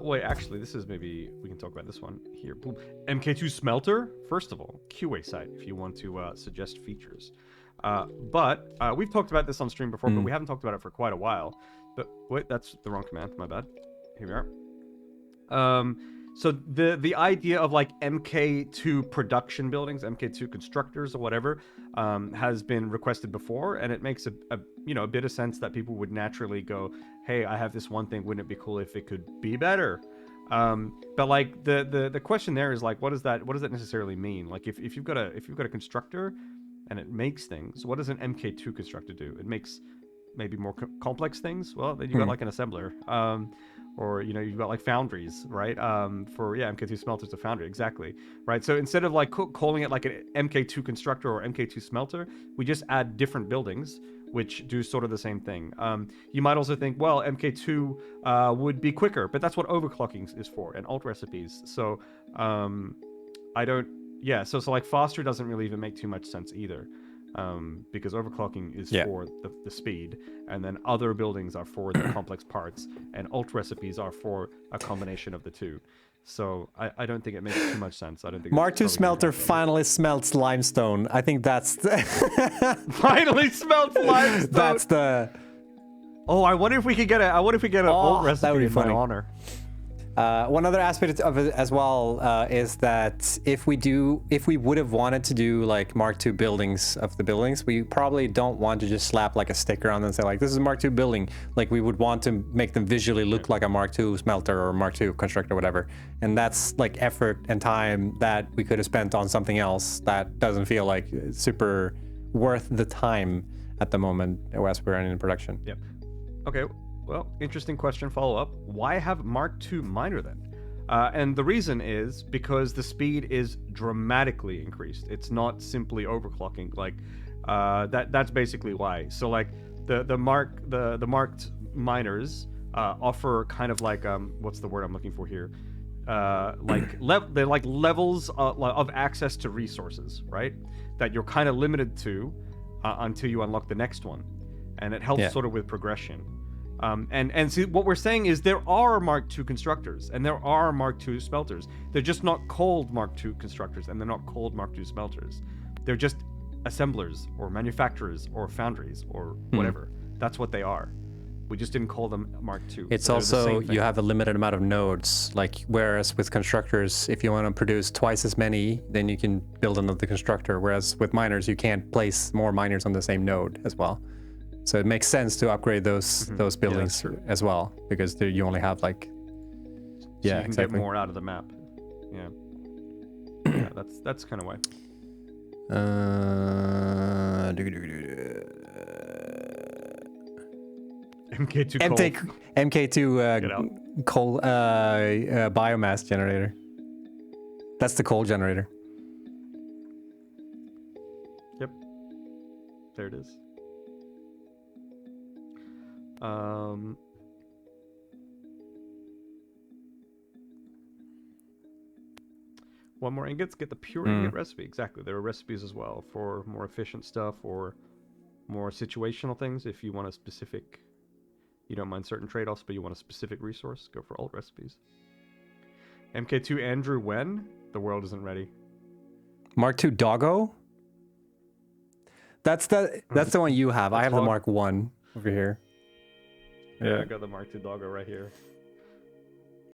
Wait, actually, this is maybe we can talk about this one here. Boom. Mk.2 Smelter. First of all, QA site if you want to suggest features. But we've talked about this on stream before, but we haven't talked about it for quite a while. But wait, that's the wrong command. My bad. Here we are. So the idea of like Mk2 production buildings, Mk2 constructors or whatever, has been requested before, and it makes a bit of sense that people would naturally go, hey, I have this one thing, wouldn't it be cool if it could be better? But like the question there is like, what does that necessarily mean? Like if you've got a constructor and it makes things, what does an Mk2 constructor do? It makes maybe more complex things. Well, then you got like an assembler. Or you've got like foundries, right? Mk2 Smelter's a foundry, exactly, right? So instead of like calling it like an Mk2 constructor or Mk2 Smelter, we just add different buildings which do sort of the same thing. You might also think, well, Mk2 would be quicker, but that's what overclocking is for, and alt recipes. So so like faster doesn't really even make too much sense either. Because overclocking is for the speed, and then other buildings are for the complex parts, and alt recipes are for a combination of the two. So I don't think it makes too much sense. I don't think Mk.2 Smelter finally smelts limestone. I think that's the finally smelts limestone. That's the. Oh, I wonder if we could get an alt recipe in my honor. One other aspect of it as well is that if we would have wanted to do like Mark II buildings of the buildings, we probably don't want to just slap like a sticker on them and say like, this is a Mark II building. Like we would want to make them visually look like a Mark II smelter or Mark II constructor or whatever. And that's like effort and time that we could have spent on something else that doesn't feel like super worth the time at the moment as we're in production. Yep. Okay. Well, interesting question follow-up. Why have Mark II miner then? And the reason is because the speed is dramatically increased. It's not simply overclocking. Like that's basically why. So like the marked miners offer kind of like what's the word I'm looking for here? They're like levels of access to resources, right? That you're kind of limited to until you unlock the next one, and it helps sort of with progression. And see, what we're saying is there are Mark II constructors and there are Mark II smelters. They're just not called Mark II constructors and they're not called Mark II smelters. They're just assemblers or manufacturers or foundries or whatever. That's what they are. We just didn't call them Mark II. It's also, you have a limited amount of nodes, like whereas with constructors, if you want to produce twice as many, then you can build another constructor. Whereas with miners, you can't place more miners on the same node as well. So it makes sense to upgrade those buildings as well, because you only have like, so you can get more out of the map. Yeah, yeah, that's kind of why. Mk2 coal biomass generator. That's the coal generator. Yep, there it is. One more ingots, get the pure ingot recipe. Exactly. There are recipes as well for more efficient stuff or more situational things. If you want a specific, you don't mind certain trade-offs, but you want a specific resource, go for alt recipes. Mk2 Andrew, when? The world isn't ready. Mark II Doggo? That's the one you have. I have the Mark I over here. Yeah, I got the Mark II Doggo right here.